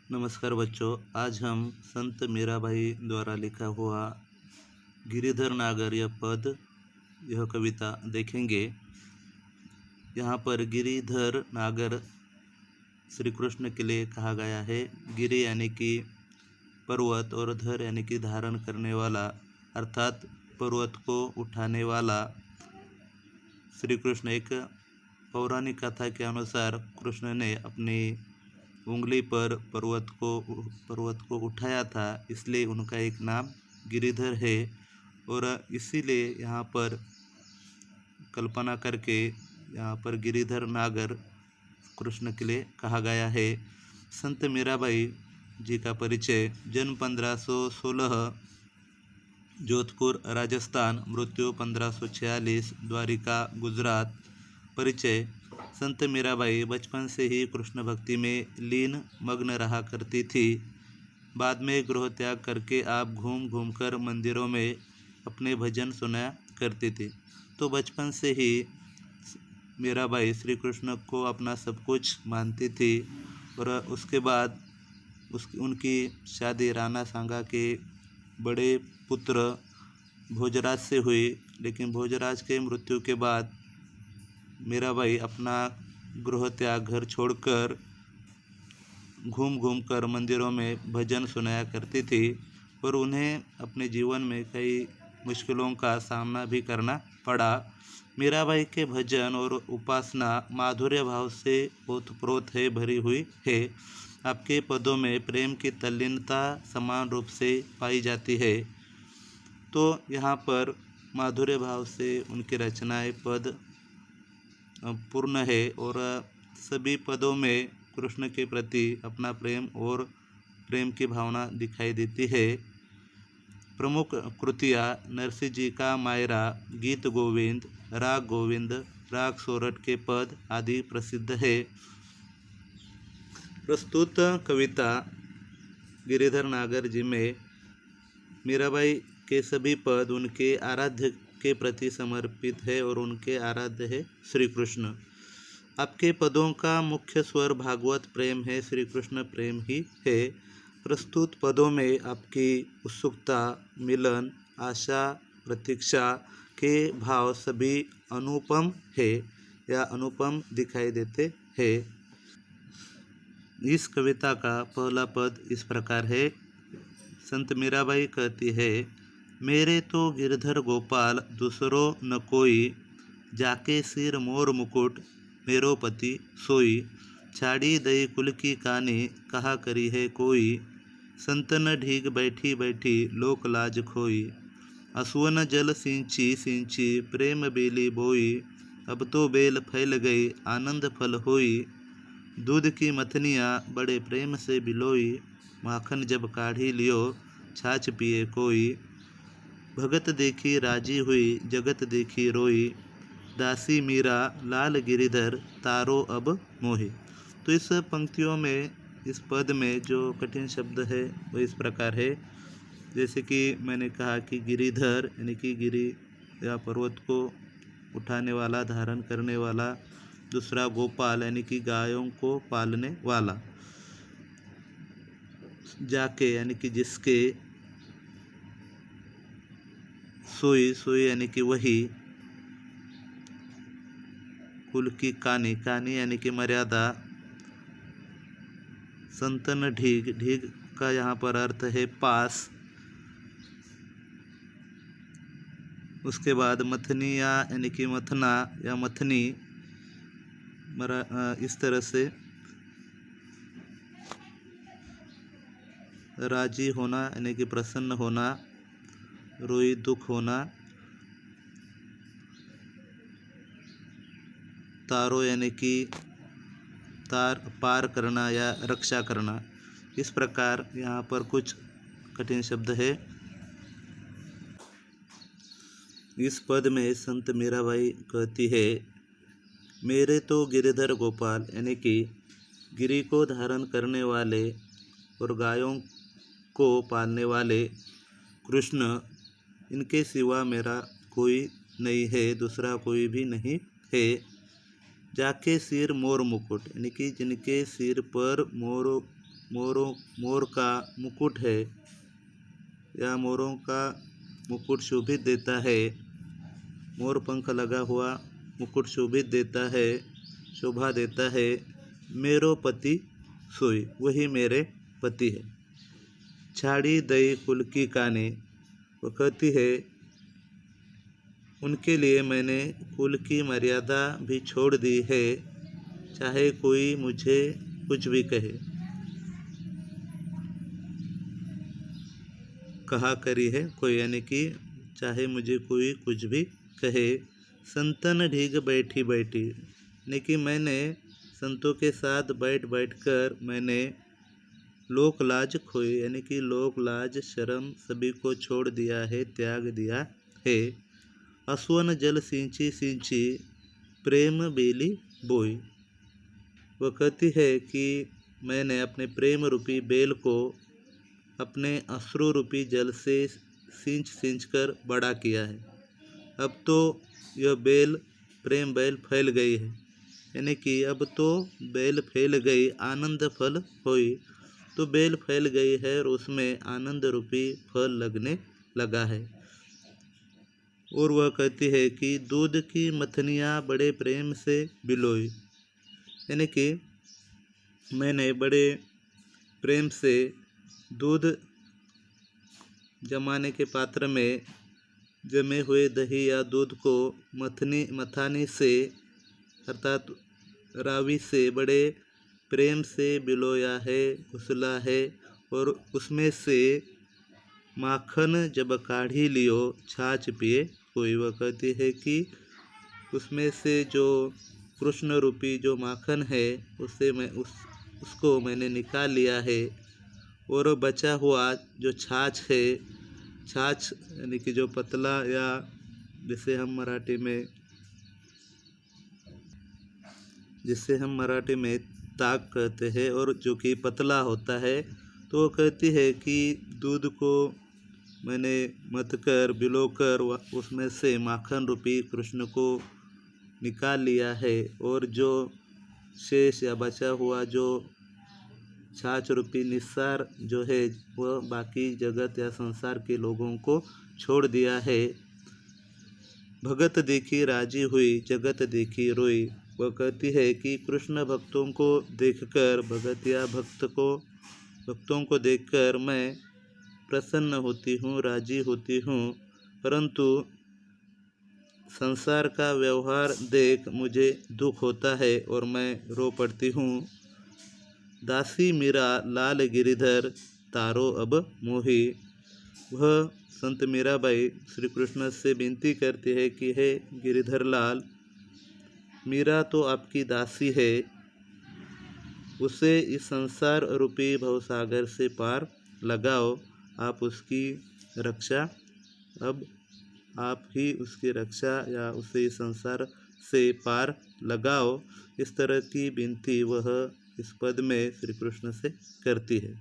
नमस्कार बच्चों, आज हम संत मीराबाई द्वारा लिखा हुआ गिरिधर नागर यह कविता देखेंगे। यहाँ पर गिरिधर नागर श्री कृष्ण के लिए कहा गया है। गिरि यानी कि पर्वत और धर यानी कि धारण करने वाला, अर्थात पर्वत को उठाने वाला। श्री कृष्ण, एक पौराणिक कथा के अनुसार कृष्ण ने अपनी उंगली पर पर्वत को उठाया था, इसलिए उनका एक नाम गिरिधर है। और इसीलिए यहाँ पर कल्पना करके यहाँ पर गिरिधर नागर कृष्ण के लिए कहा गया है। संत मीराबाई जी का परिचय। जन्म 1516, जोधपुर राजस्थान, मृत्यु 1546, द्वारिका गुजरात। परिचय। संत मीराबाई बचपन से ही कृष्ण भक्ति में लीन मग्न रहा करती थी। बाद में गृह त्याग करके आप घूम घूम कर मंदिरों में अपने भजन सुनाया करती थी। तो बचपन से ही मीराबाई श्री कृष्ण को अपना सब कुछ मानती थी। और उसके बाद उनकी शादी राणा सांगा के बड़े पुत्र भोजराज से हुई। लेकिन भोजराज के मृत्यु के बाद मीराबाई अपना गृह त्याग, घर छोड़कर घूम घूम कर मंदिरों में भजन सुनाया करती थी। और उन्हें अपने जीवन में कई मुश्किलों का सामना भी करना पड़ा। मीराबाई के भजन और उपासना माधुर्य भाव से ओतप्रोत है, भरी हुई है। आपके पदों में प्रेम की तल्लीनता समान रूप से पाई जाती है। तो यहाँ पर माधुर्य भाव से उनकी रचनाएं पद पूर्ण है और सभी पदों में कृष्ण के प्रति अपना प्रेम और प्रेम की भावना दिखाई देती है। प्रमुख कृतियाँ नरसिंह जी का मायरा, गीत गोविंद, राग गोविंद, राग सोरठ के पद आदि प्रसिद्ध है। प्रस्तुत कविता गिरिधर नागर जी में मीराबाई के सभी पद उनके आराध्य के प्रति समर्पित है और उनके आराध्य है श्री कृष्ण। आपके पदों का मुख्य स्वर भागवत प्रेम है, श्री कृष्ण प्रेम ही है। प्रस्तुत पदों में आपकी उत्सुकता, मिलन, आशा, प्रतीक्षा के भाव सभी अनुपम है या अनुपम दिखाई देते हैं। इस कविता का पहला पद इस प्रकार है। संत मीराबाई कहती है, मेरे तो गिरधर गोपाल दूसरो न कोई, जाके सिर मोर मुकुट मेरो पति सोई। छाड़ी दई कुल की कानी, कहा करी है कोई, संतन ढीग बैठी बैठी लोक लाज खोई। असुवन जल सिंची सिंची प्रेम बेली बोई, अब तो बेल फैल गई आनंद फल होई। दूध की मथनियाँ बड़े प्रेम से बिलोई, माखन जब काढ़ी लियो छाछ पिए कोई। भगत देखी राजी हुई जगत देखी रोई, दासी मीरा लाल गिरिधर तारो अब मोहि। तो इस पंक्तियों में, इस पद में जो कठिन शब्द है वो इस प्रकार है। जैसे कि मैंने कहा कि गिरिधर यानी कि गिरि या पर्वत को उठाने वाला, धारण करने वाला। दूसरा गोपाल यानी कि गायों को पालने वाला। जाके यानी कि जिसके। सोई, सोई यानी कि वही। कुल की कानी, कानी यानी कि मर्यादा। संतन ढीग, ढीग का यहाँ पर अर्थ है पास। उसके बाद मथनिया यानी कि मथना या मथनी, इस तरह से। राजी होना यानी कि प्रसन्न होना, रोई दुख होना। तारो यानी कि पार करना या रक्षा करना। इस प्रकार यहाँ पर कुछ कठिन शब्द है। इस पद में संत मीराबाई कहती है, मेरे तो गिरिधर गोपाल यानी कि गिरि को धारण करने वाले और गायों को पालने वाले कृष्ण, इनके सिवा मेरा कोई नहीं है, दूसरा कोई भी नहीं है। जाके सिर मोर मुकुट यानी कि जिनके सिर पर मोर मोर का मुकुट है, या मोरों का मुकुट शोभित देता है। मोर पंख लगा हुआ मुकुट शोभित देता है, शोभा देता है। मेरो पति सोई, वही मेरे पति है। छाड़ी दई कुल की काने, वो कहती है उनके लिए मैंने कुल की मर्यादा भी छोड़ दी है, चाहे कोई मुझे कुछ भी कहे। कहा करी है कोई, यानी कि चाहे मुझे कोई कुछ भी कहे। संतन ढीग बैठी बैठी, यानी कि मैंने संतों के साथ बैठ बैठ कर मैंने लोक लाज खोई, यानी कि लोक लाज शर्म सभी को छोड़ दिया है, त्याग दिया है। असवन जल सिंची सिंची, प्रेम बेली बोई। वह कहती है कि मैंने अपने प्रेम रूपी बेल को अपने अश्रु रूपी जल से सींच सींच कर बड़ा किया है। अब तो यह बेल, प्रेम बेल फैल गई है, यानी कि अब तो बेल फैल गई, आनंद फल होई। तो बेल फैल गई है और उसमें आनंद रूपी फल लगने लगा है। और वह कहती है कि दूध की मथनियाँ बड़े प्रेम से बिलोई, यानी कि मैंने बड़े प्रेम से दूध जमाने के पात्र में जमे हुए दही या दूध को मथानी से अर्थात रावी से बड़े प्रेम से बिलोया है, घुसला है। और उसमें से माखन जब काढ़ी लियो, छाछ पिए कोई। वह कहती है कि उसमें से जो कृष्ण रूपी जो माखन है, उससे मैं उसको मैंने निकाल लिया है। और बचा हुआ जो छाछ है, छाछ यानी कि जो पतला, या जिसे हम मराठी में ताक कहते हैं, और जो कि पतला होता है। तो वो कहती है कि दूध को मैंने मथ कर बिलोकर उसमें से माखन रूपी कृष्ण को निकाल लिया है, और जो शेष या बचा हुआ जो छाछ रूपी निस्सार जो है, वह बाकी जगत या संसार के लोगों को छोड़ दिया है। भगत देखी राजी हुई, जगत देखी रोई। वह कहती है कि कृष्ण भक्तों को देखकर, भगत या भक्तों को देखकर मैं प्रसन्न होती हूँ, राजी होती हूँ, परंतु संसार का व्यवहार देख मुझे दुख होता है और मैं रो पड़ती हूँ। दासी मीरा लाल गिरिधर, तारो अब मोही। वह संत मीराबाई श्री कृष्ण से विनती करती है कि हे गिरिधर लाल, मीरा तो आपकी दासी है, उसे इस संसार रूपी भवसागर से पार लगाओ। आप उसकी रक्षा, अब आप ही उसकी रक्षा या उसे इस संसार से पार लगाओ। इस तरह की विनती वह इस पद में श्री कृष्ण से करती है।